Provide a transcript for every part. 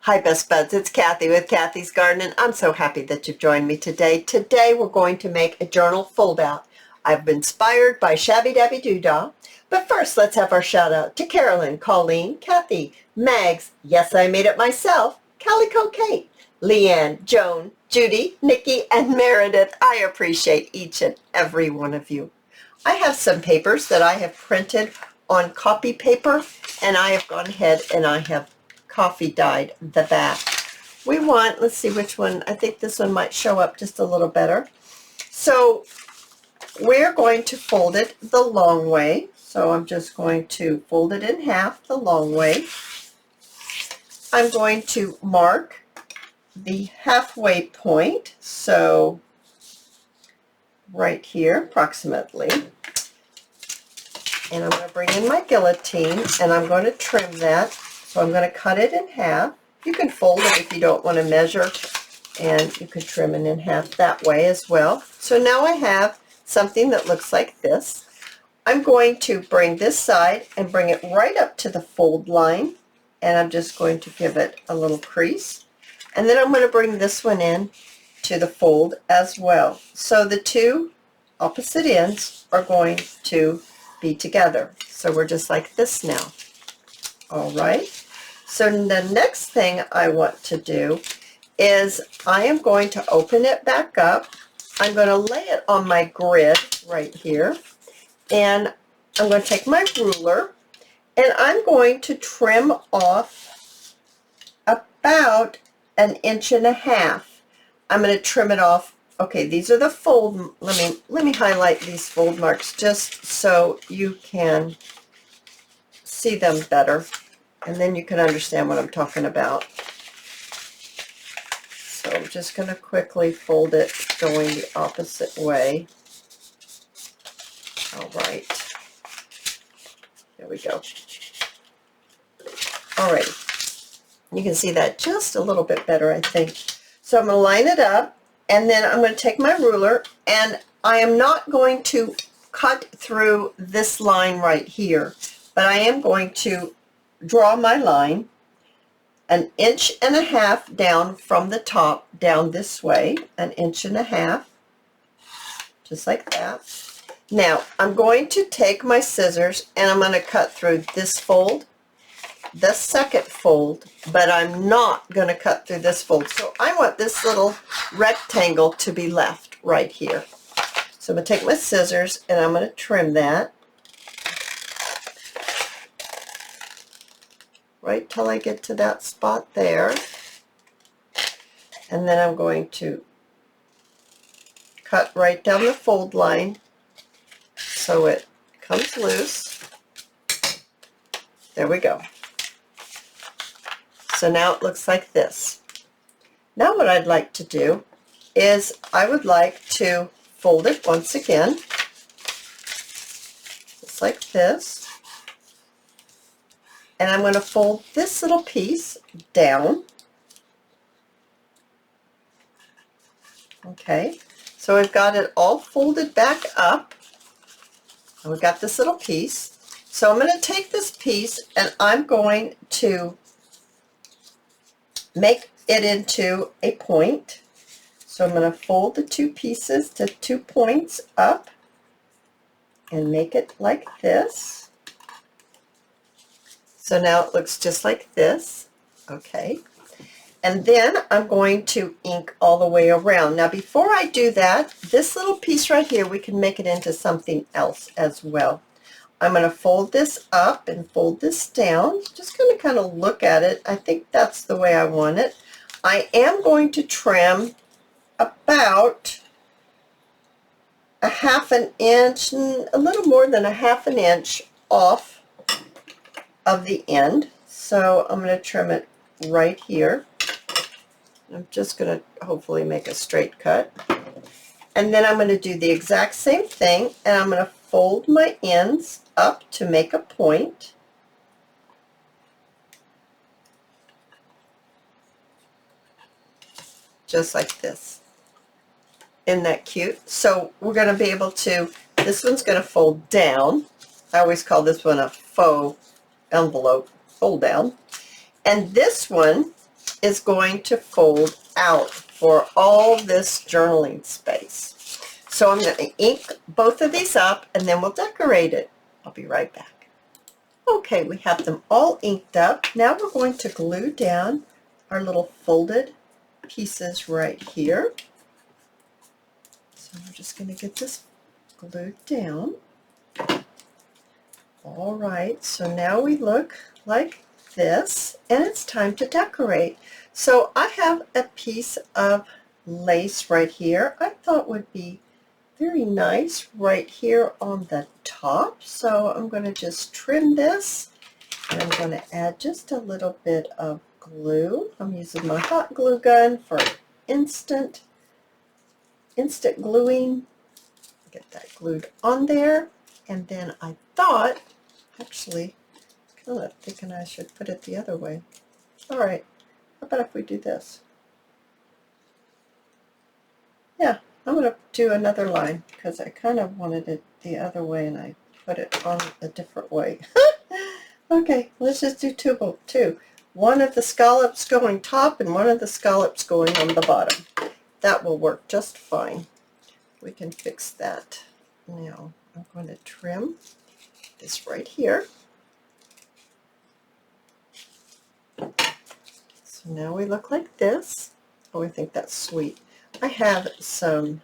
Hi Best Buds, it's Cathy with Cathy's Garden, and I'm so happy that you've joined me today. Today we're going to make a journal fold out. I've been inspired by Shabby Dabby Doodah, but first let's have our shout out to Carolyn, Colleen, Cathy, Mags, yes I made it myself, Calico Kate, Leanne, Joan, Judy, Nikki, and Meredith. I appreciate each and every one of you. I have some papers that I have printed on copy paper, and I have gone ahead and I have coffee dyed the back. We want, let's see which one, I think this one might show up just a little better. So we're going to fold it the long way. So I'm just going to fold it in half the long way. I'm going to mark the halfway point, so right here approximately. And I'm going to bring in my guillotine and I'm going to trim that. So I'm going to cut it in half. You can fold it if you don't want to measure, and you could trim it in half that way as well. So now I have something that looks like this. I'm going to bring this side and bring it right up to the fold line, and I'm just going to give it a little crease. And then I'm going to bring this one in to the fold as well. So the two opposite ends are going to be together. So we're just like this now. All right. So the next thing I want to do is I am going to open it back up. I'm going to lay it on my grid right here, and I'm going to take my ruler and I'm going to trim off about 1.5 inches. I'm going to trim it off. Okay, these are the fold. Let me highlight these fold marks just so you can see them better, and then you can understand what I'm talking about. So I'm just going to quickly fold it going the opposite way. All right. There we go. All right. You can see that just a little bit better, I think. So I'm going to line it up, and then I'm going to take my ruler, and I am not going to cut through this line right here, but I am going to draw my line 1.5 inches down from the top down this way, 1.5 inches, just like that. Now I'm going to take my scissors and I'm going to cut through this fold, the second fold, but I'm not going to cut through this fold. So I want this little rectangle to be left right here. So I'm going to take my scissors and I'm going to trim that right till I get to that spot there, and then I'm going to cut right down the fold line so it comes loose. There we go. So now it looks like this. Now what I'd like to do is I would like to fold it once again, just like this. And I'm going to fold this little piece down. Okay, so we've got it all folded back up, and we've got this little piece. So I'm going to take this piece and I'm going to make it into a point. So I'm going to fold the two pieces to 2 points up and make it like this. So now it looks just like this, okay? And then I'm going to ink all the way around. Now before I do that, this little piece right here, we can make it into something else as well. I'm going to fold this up and fold this down. Just going to kind of look at it. I think that's the way I want it. I am going to trim about 1/2 inch, a little more than 1/2 inch off of the end. So I'm going to trim it right here. I'm just going to hopefully make a straight cut. And then I'm going to do the exact same thing, and I'm going to fold my ends up to make a point. Just like this. Isn't that cute? So we're going to be able to, this one's going to fold down. I always call this one a faux envelope fold down. And this one is going to fold out for all this journaling space. So I'm going to ink both of these up and then we'll decorate it. I'll be right back. Okay, we have them all inked up. Now we're going to glue down our little folded pieces right here. So we're just going to get this glued down. All right, so now we look like this, and it's time to decorate. So I have a piece of lace right here I thought would be very nice right here on the top. So I'm going to just trim this, and I'm going to add just a little bit of glue. I'm using my hot glue gun for instant gluing. Get that glued on there, and then I thought, actually, kind of thinking I should put it the other way. All right, how about if we do this? Yeah, I'm going to do another line because I kind of wanted it the other way and I put it on a different way. Okay, let's just do two. One of the scallops going top and one of the scallops going on the bottom. That will work just fine. We can fix that. Now I'm going to trim this right here. So now we look like this. Oh, I think that's sweet. I have some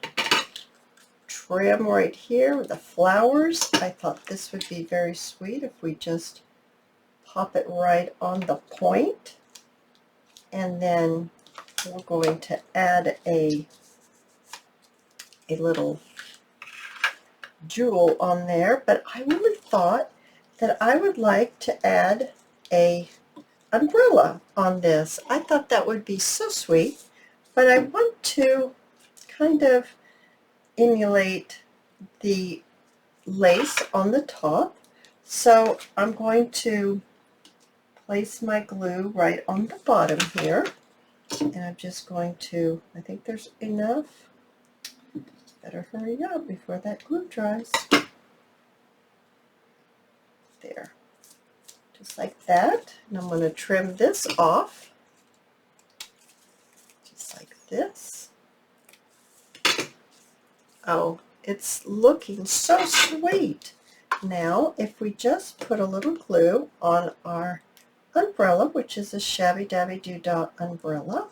trim right here with the flowers. I thought this would be very sweet if we just pop it right on the point. And then we're going to add a little jewel on there, but I really thought that I would like to add a umbrella on this. I thought that would be so sweet, but I want to kind of emulate the lace on the top. So I'm going to place my glue right on the bottom here, and I'm just going to, I think there's enough. Better hurry up before that glue dries. There. Just like that. And I'm going to trim this off. Just like this. Oh, it's looking so sweet. Now, if we just put a little glue on our umbrella, which is a Shabby Dabby Doo-Dah umbrella,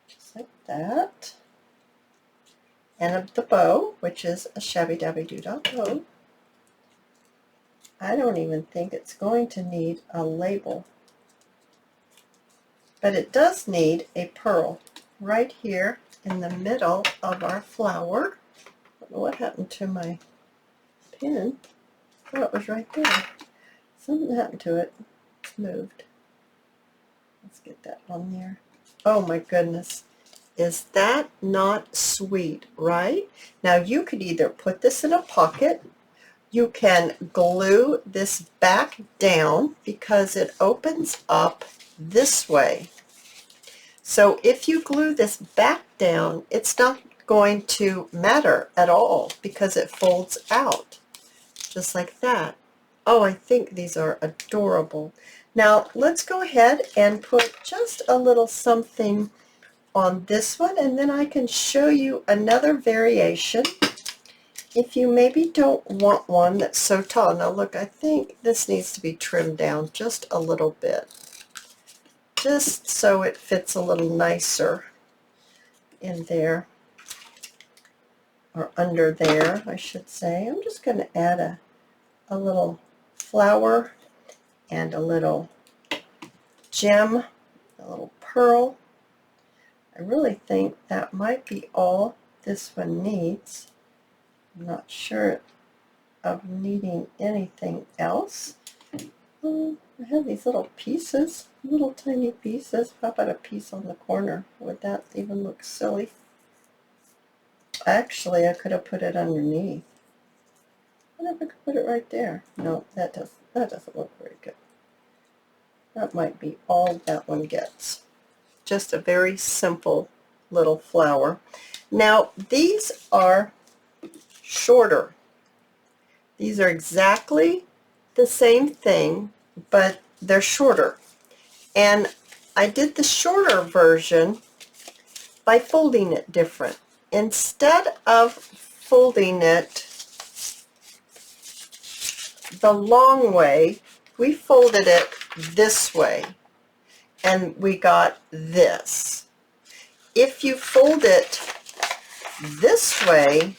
just like that. And the bow, which is a Shabby Dabby Doo-Dah bow. I don't even think it's going to need a label, but it does need a pearl right here in the middle of our flower. I don't know what happened to my pin. Oh, it was right there. Something happened to it. It's moved. Let's get that on there. Oh my goodness. Is that not sweet, right? Now you could either put this in a pocket, you can glue this back down because it opens up this way. So if you glue this back down, it's not going to matter at all because it folds out just like that. Oh, I think these are adorable. Now let's go ahead and put just a little something on this one, and then I can show you another variation if you maybe don't want one that's so tall. Now look, I think this needs to be trimmed down just a little bit, just so it fits a little nicer in there, or under there I should say. I'm just going to add a little flower and a little gem, a little pearl. I really think that might be all this one needs. I'm not sure of needing anything else. I have these little pieces, little tiny pieces. How about a piece on the corner? Would that even look silly? Actually, I could have put it underneath. What if I could put it right there? No, that doesn't look very good. That might be all that one gets. Just a very simple little flower. Now these are shorter. These are exactly the same thing, but they're shorter. And I did the shorter version by folding it different. Instead of folding it the long way, we folded it this way, and we got this. If you fold it this way,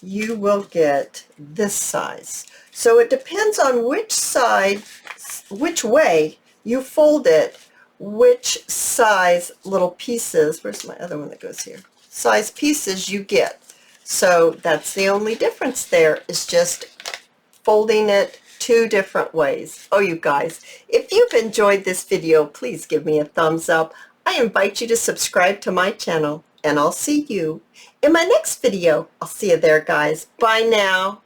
you will get this size. So it depends on which side, which way you fold it, which size little pieces, where's my other one that goes here, size pieces you get. So that's the only difference there, is just folding it two different ways. Oh, you guys, if you've enjoyed this video, please give me a thumbs up. I invite you to subscribe to my channel, and I'll see you in my next video. I'll see you there, guys. Bye now.